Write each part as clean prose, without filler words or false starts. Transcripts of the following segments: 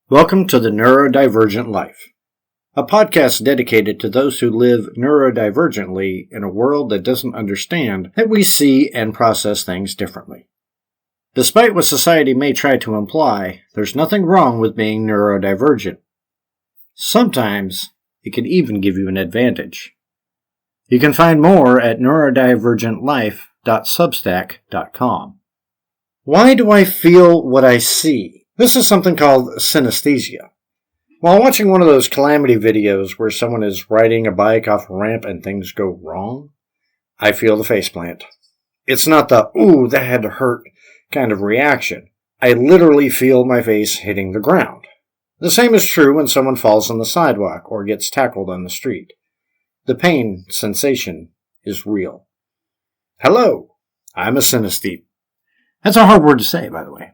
Welcome to the Neurodivergent Life, a podcast dedicated to those who live neurodivergently in a world that doesn't understand that we see and process things differently. Despite what society may try to imply, there's nothing wrong with being neurodivergent. Sometimes it can even give you an advantage. You can find more at neurodivergentlife.substack.com. Why do I feel what I see? This is something called synesthesia. While watching one of those calamity videos where someone is riding a bike off a ramp and things go wrong, I feel the faceplant. It's not the, ooh, that had to hurt kind of reaction. I literally feel my face hitting the ground. The same is true when someone falls on the sidewalk or gets tackled on the street. The pain sensation is real. Hello, I'm a synesthete. That's a hard word to say, by the way.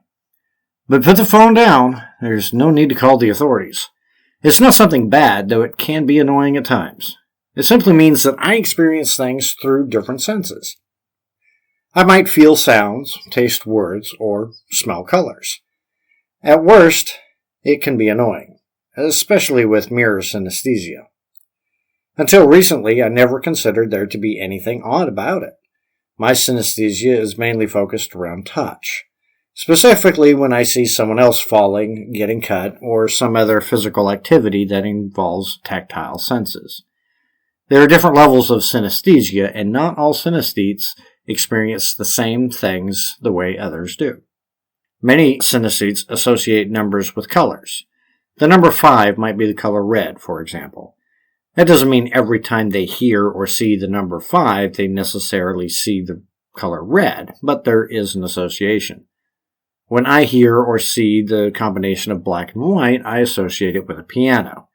But put the phone down. There's no need to call the authorities. It's not something bad, though it can be annoying at times. It simply means that I experience things through different senses. I might feel sounds, taste words, or smell colors. At worst, it can be annoying, especially with mirror synesthesia. Until recently, I never considered there to be anything odd about it. My synesthesia is mainly focused around touch. Specifically when I see someone else falling, getting cut, or some other physical activity that involves tactile senses. There are different levels of synesthesia, and not all synesthetes experience the same things the way others do. Many synesthetes associate numbers with colors. The number 5 might be the color red, for example. That doesn't mean every time they hear or see the number 5, they necessarily see the color red, but there is an association. When I hear or see the combination of black and white, I associate it with a piano.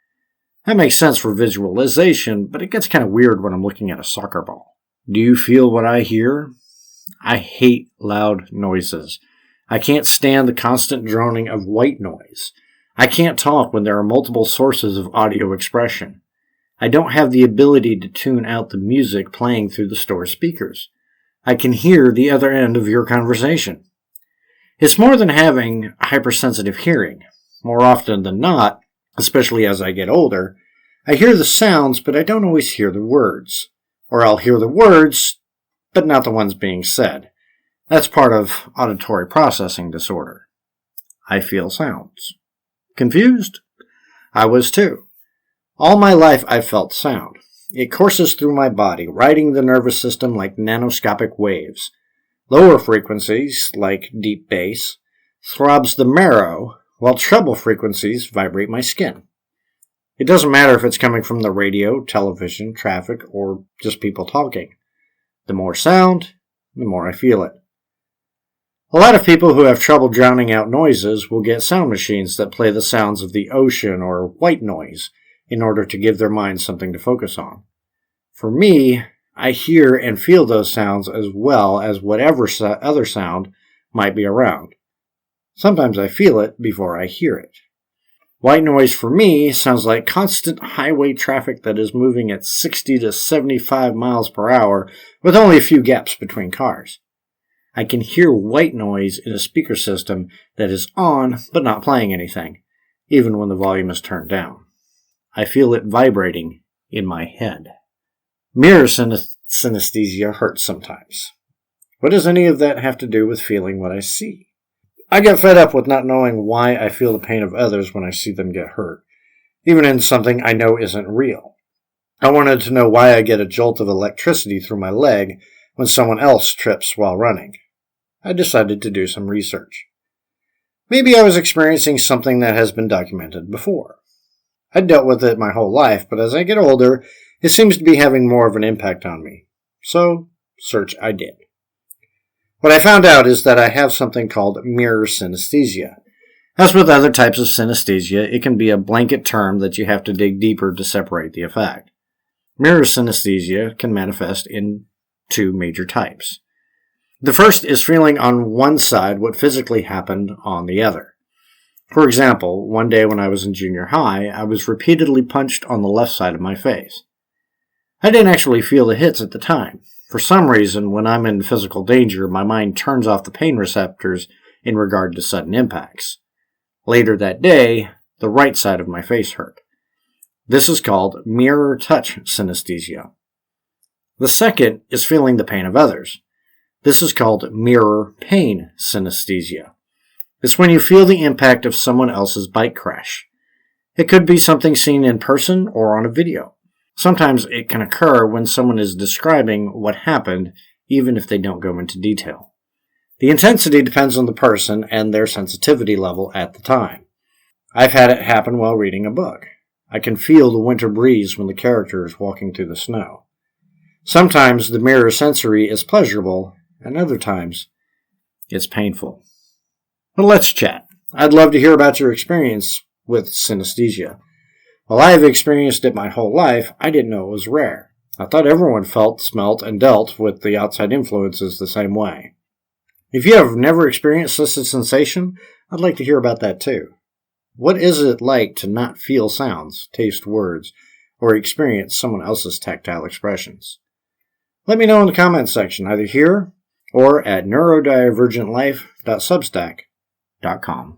That makes sense for visualization, but it gets kind of weird when I'm looking at a soccer ball. Do you feel what I hear? I hate loud noises. I can't stand the constant droning of white noise. I can't talk when there are multiple sources of audio expression. I don't have the ability to tune out the music playing through the store speakers. I can hear the other end of your conversation. It's more than having hypersensitive hearing. More often than not, especially as I get older, I hear the sounds, but I don't always hear the words. Or I'll hear the words, but not the ones being said. That's part of auditory processing disorder. I feel sounds. Confused? I was too. All my life I've felt sound. It courses through my body, riding the nervous system like nanoscopic waves. Lower frequencies, like deep bass, throbs the marrow, while treble frequencies vibrate my skin. It doesn't matter if it's coming from the radio, television, traffic, or just people talking. The more sound, the more I feel it. A lot of people who have trouble drowning out noises will get sound machines that play the sounds of the ocean or white noise in order to give their mind something to focus on. For me, I hear and feel those sounds as well as whatever other sound might be around. Sometimes I feel it before I hear it. White noise for me sounds like constant highway traffic that is moving at 60 to 75 miles per hour with only a few gaps between cars. I can hear white noise in a speaker system that is on but not playing anything, even when the volume is turned down. I feel it vibrating in my head. Mirror synesthesia hurts sometimes. What does any of that have to do with feeling what I see? I get fed up with not knowing why I feel the pain of others when I see them get hurt, even in something I know isn't real. I wanted to know why I get a jolt of electricity through my leg when someone else trips while running. I decided to do some research. Maybe I was experiencing something that has been documented before. I'd dealt with it my whole life, but as I get older, it seems to be having more of an impact on me. So, search I did. What I found out is that I have something called mirror synesthesia. As with other types of synesthesia, it can be a blanket term that you have to dig deeper to separate the effect. Mirror synesthesia can manifest in two major types. The first is feeling on one side what physically happened on the other. For example, one day when I was in junior high, I was repeatedly punched on the left side of my face. I didn't actually feel the hits at the time. For some reason, when I'm in physical danger, my mind turns off the pain receptors in regard to sudden impacts. Later that day, The right side of my face hurt. This is called mirror touch synesthesia. The second is feeling the pain of others. This is called mirror pain synesthesia. It's when you feel the impact of someone else's bike crash. It could be something seen in person or on a video. Sometimes it can occur when someone is describing what happened, even if they don't go into detail. The intensity depends on the person and their sensitivity level at the time. I've had it happen while reading a book. I can feel the winter breeze when the character is walking through the snow. Sometimes the mirror sensory is pleasurable, and other times it's painful. But let's chat. I'd love to hear about your experience with synesthesia. While I have experienced it my whole life, I didn't know it was rare. I thought everyone felt, smelt, and dealt with the outside influences the same way. If you have never experienced such a sensation, I'd like to hear about that too. What is it like to not feel sounds, taste words, or experience someone else's tactile expressions? Let me know in the comments section, either here or at neurodivergentlife.substack.com.